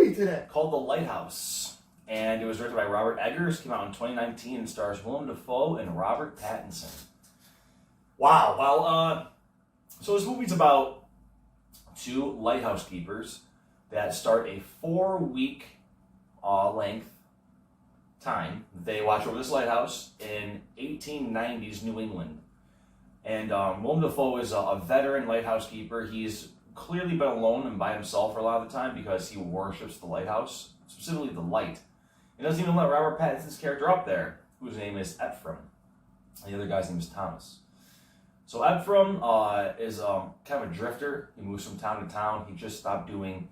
movie today. Called The Lighthouse. And it was directed by Robert Eggers. Came out in 2019 and stars Willem Dafoe and Robert Pattinson. Wow. Well, so this movie's about two lighthouse keepers that start a 4-week length time. They watch over this lighthouse in 1890s New England. And Willem Dafoe is a veteran lighthouse keeper. He's clearly been alone and by himself for a lot of the time because he worships the lighthouse, specifically the light. He doesn't even let Robert Pattinson's character up there, whose name is Ephraim. The other guy's name is Thomas. So Ephraim is kind of a drifter. He moves from town to town. He just stopped doing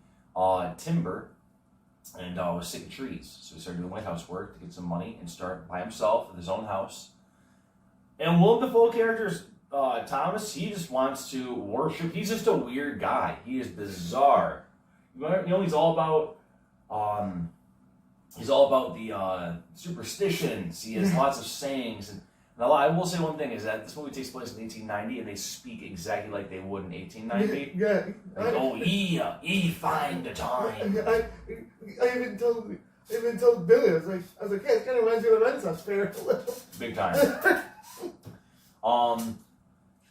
timber and was sick of trees. So he started doing lighthouse work to get some money and start by himself with his own house. And Willem Dafoe character's Thomas, he just wants to worship. He's just a weird guy. He is bizarre. You know, he's all about the superstitions. He has lots of sayings. And now, I will say one thing is that this movie takes place in 1890, and they speak exactly like they would in 1890. Yeah. Like, ye find the time. I even told Billy, I was like, hey, it kind of reminds me of the Renaissance fair a little. Big time.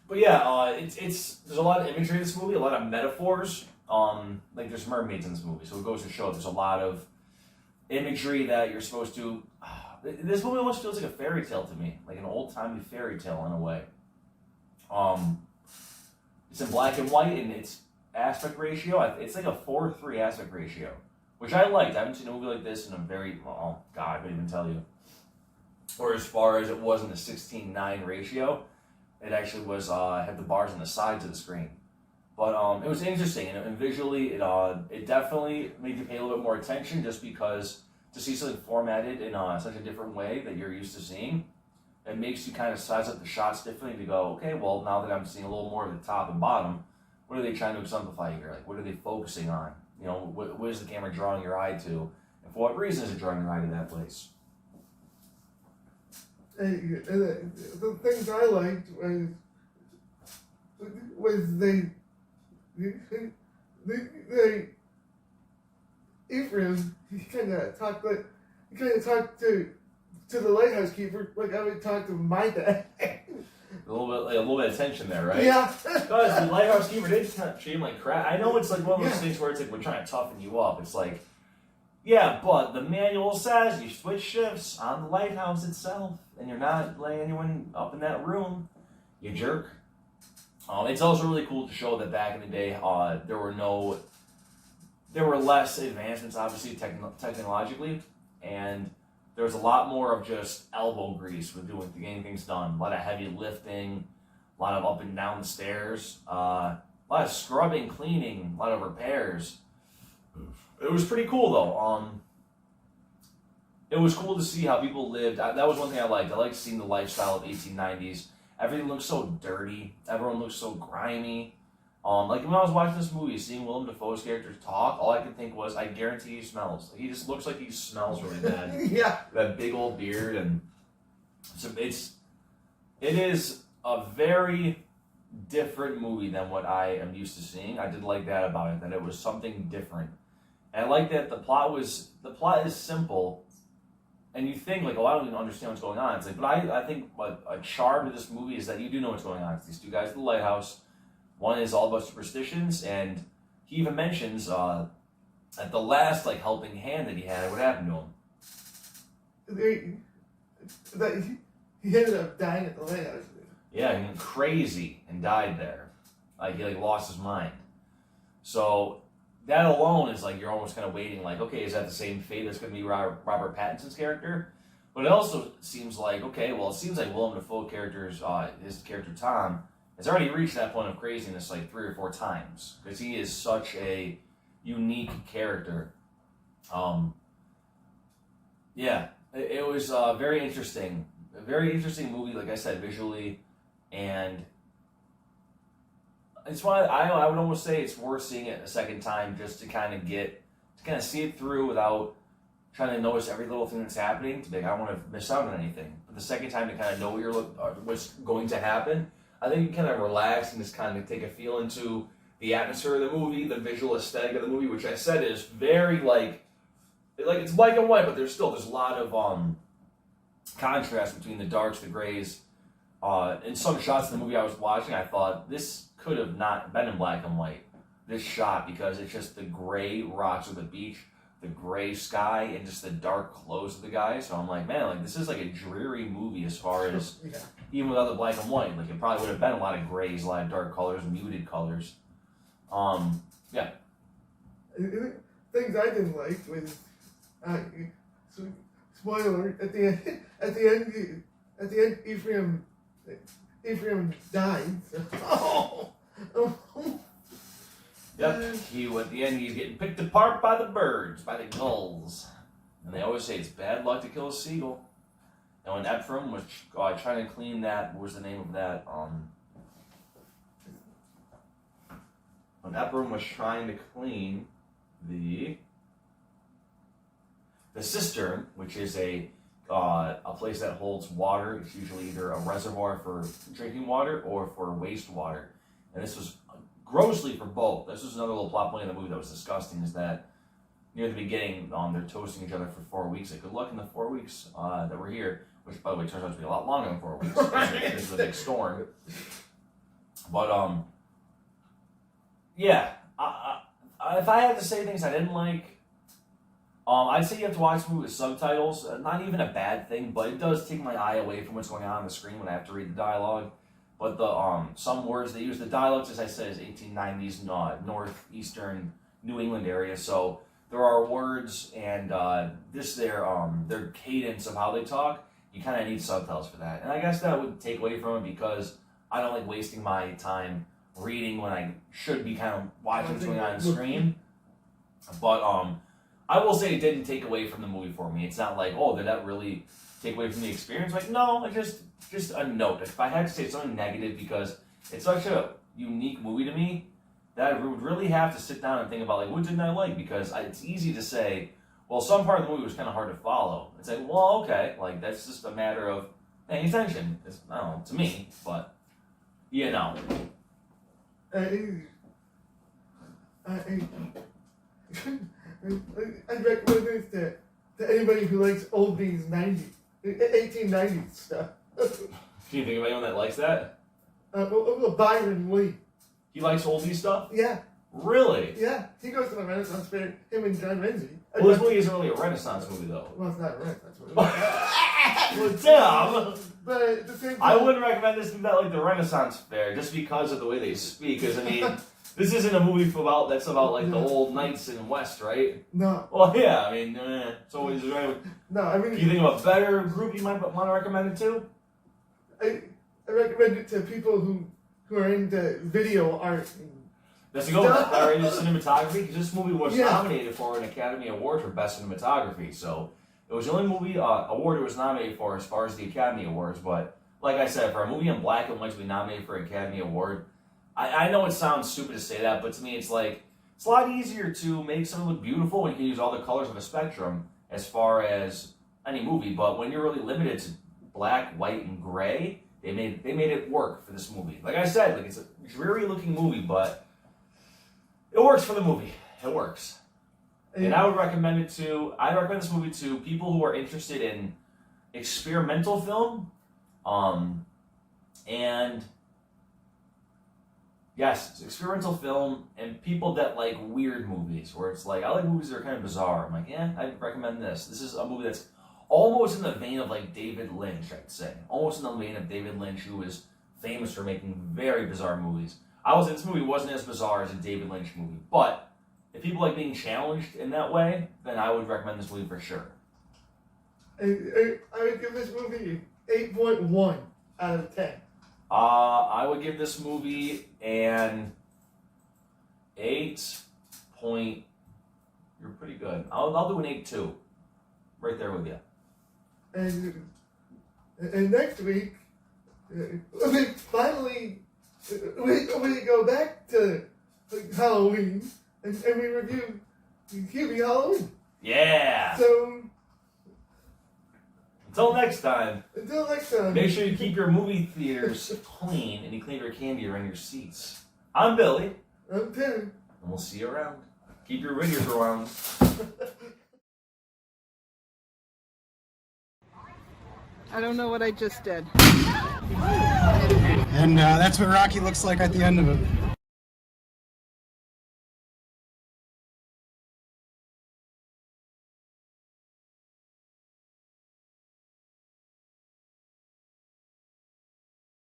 But yeah, it's there's a lot of imagery in this movie, a lot of metaphors. Like there's mermaids in this movie, so it goes to show there's a lot of imagery that you're supposed to. This movie almost feels like a fairy tale to me, like an old-timey fairy tale in a way. It's in black and white, and its aspect ratio, it's like a 4:3 aspect ratio, which I liked. I haven't seen a movie like this in a very, oh God, I couldn't even tell you. Or as far as it was in the 16:9 ratio, it actually was had the bars on the sides of the screen. But it was interesting, and visually, it definitely made you pay a little bit more attention, just because to see something formatted in such a different way that you're used to seeing, it makes you kind of size up the shots differently to go, okay, well, now that I'm seeing a little more of the top and bottom, what are they trying to exemplify here? Like, what are they focusing on? You know, what is the camera drawing your eye to? And for what reason is it drawing your eye to that place? The things I liked was they Ephraim, he kind of talked to the lighthouse keeper like I would talk to my dad. A little bit of tension there, right? Yeah. Because the lighthouse keeper did treat him like crap. I know it's like one of those things where it's like we're trying to toughen you up. It's like, yeah, but the manual says you switch shifts on the lighthouse itself, and you're not letting anyone up in that room. You jerk. It's also really cool to show that back in the day, there were less advancements, obviously, technologically, and there was a lot more of just elbow grease with getting things done. A lot of heavy lifting, a lot of up and down the stairs, a lot of scrubbing, cleaning, a lot of repairs. It was pretty cool, though. It was cool to see how people lived. That was one thing I liked. I liked seeing the lifestyle of 1890s. Everything looks so dirty. Everyone looks so grimy. Like when I was watching this movie, seeing Willem Dafoe's character talk, all I could think was, I guarantee he smells. He just looks like he smells really bad. Yeah. That big old beard, and so it is a very different movie than what I am used to seeing. I did like that about it, that it was something different. And I like that the plot is simple. And you think, like, oh, I don't even understand what's going on. It's like, but I think a charm to this movie is that you do know what's going on. It's these two guys at the lighthouse. One is all about superstitions, and he even mentions at the last, like, helping hand that he had, what happened to him? He ended up dying at the lighthouse. Yeah, he went crazy and died there. Like, he lost his mind. So that alone is like, you're almost kind of waiting, like, okay, is that the same fate that's going to be Robert Pattinson's character? But it also seems like, okay, well, it seems like Willem Dafoe his character Tom, has already reached that point of craziness like 3 or 4 times, because he is such a unique character. Yeah, it was very interesting. A very interesting movie, like I said, visually, and it's why I would almost say it's worth seeing it a second time, just to kind of see it through without trying to notice every little thing that's happening. To be like, I don't want to miss out on anything. But the second time to kind of know what's going to happen, I think you kind of relax and just kind of take a feel into the atmosphere of the movie, the visual aesthetic of the movie, which I said is very like it's black and white, but there's a lot of contrast between the darks, the grays. In some shots in the movie I was watching, I thought this could have not been in black and white. This shot, because it's just the gray rocks of the beach, the gray sky, and just the dark clothes of the guy. So I'm like, man, like this is like a dreary movie as far as even without the black and white. Like it probably would have been a lot of grays, a lot of dark colors, muted colors. Yeah. Things I didn't like was, spoiler, at the end, Ephraim died. So. Yep, at the end he's getting picked apart by the birds, by the gulls. And they always say it's bad luck to kill a seagull. And when Ephraim was trying to clean that, what was the name of that? When Ephraim was trying to clean the cistern, which is a place that holds water. It's usually either a reservoir for drinking water or for wastewater. And this was grossly for both. This was another little plot point in the movie that was disgusting, is that near the beginning, they're toasting each other for 4 weeks. Like, good luck in the 4 weeks that we're here, which, by the way, turns out to be a lot longer than 4 weeks. This is a big storm. But, yeah. If I had to say things I didn't like, I'd say you have to watch the movie with subtitles. Not even a bad thing, but it does take my eye away from what's going on the screen when I have to read the dialogue. But the some words they use, the dialects, as I said, is 1890s northeastern New England area. So there are words and their cadence of how they talk. You kind of need subtitles for that. And I guess that would take away from it because I don't like wasting my time reading when I should be kind of watching what's going on the screen. But I will say it didn't take away from the movie for me. It's not like, oh, did that really take away from the experience? Like, no, just a note. If I had to say something negative, because it's such a unique movie to me, that I would really have to sit down and think about, like, what didn't I like? Because it's easy to say, well, some part of the movie was kind of hard to follow. It's like, well, okay, like, that's just a matter of paying attention. I don't know, to me, but, you know. I'd recommend this to anybody who likes oldies 1890s stuff. Can you think of anyone that likes that? Byron Lee. He likes oldie stuff? Yeah. Really? Yeah. He goes to the Renaissance Fair, him and John Renzi. Well, this movie isn't really a Renaissance movie, though. Well, it's not a Renaissance movie. Well, damn! But at the same time, I wouldn't recommend this movie that like the Renaissance Fair, just because of the way they speak. Because, I mean, this isn't a movie that's about like the old knights in West, right? No. Well, yeah, I mean, it's always right. No, I mean. Can you think of a better group you might want to recommend it to? I recommend it to people who are into video art. That's to go with into cinematography, because this movie was nominated for an Academy Award for Best Cinematography. So it was the only movie award it was nominated for as far as the Academy Awards. But like I said, for a movie in black and white to be nominated for an Academy Award, I know it sounds stupid to say that, but to me it's like, it's a lot easier to make something look beautiful when you can use all the colors of a spectrum as far as any movie. But when you're really limited to black, white, and gray, they made it work for this movie. Like I said, like it's a dreary looking movie, but it works for the movie. It works. And I would recommend it to, I'd recommend this movie to people who are interested in experimental film, and yes, it's experimental film, and people that like weird movies, where it's like, I like movies that are kind of bizarre. I'm like, I'd recommend this. This is a movie that's almost in the vein of like David Lynch, I'd say. Almost in the vein of David Lynch, who is famous for making very bizarre movies. This movie wasn't as bizarre as a David Lynch movie, but if people like being challenged in that way, then I would recommend this movie for sure. I would give this movie 8.1 out of 10. I would give this movie an 8 point. You're pretty good. I'll do an 8.2. Right there with you. And next week, finally, we go back to Halloween and we review Hubie Halloween. Yeah. So until next time. Make sure you keep your movie theaters clean and you clean your candy around your seats. I'm Billy. I'm Tim. And we'll see you around. Keep your ringers around. I don't know what I just did. And that's what Rocky looks like at the end of it.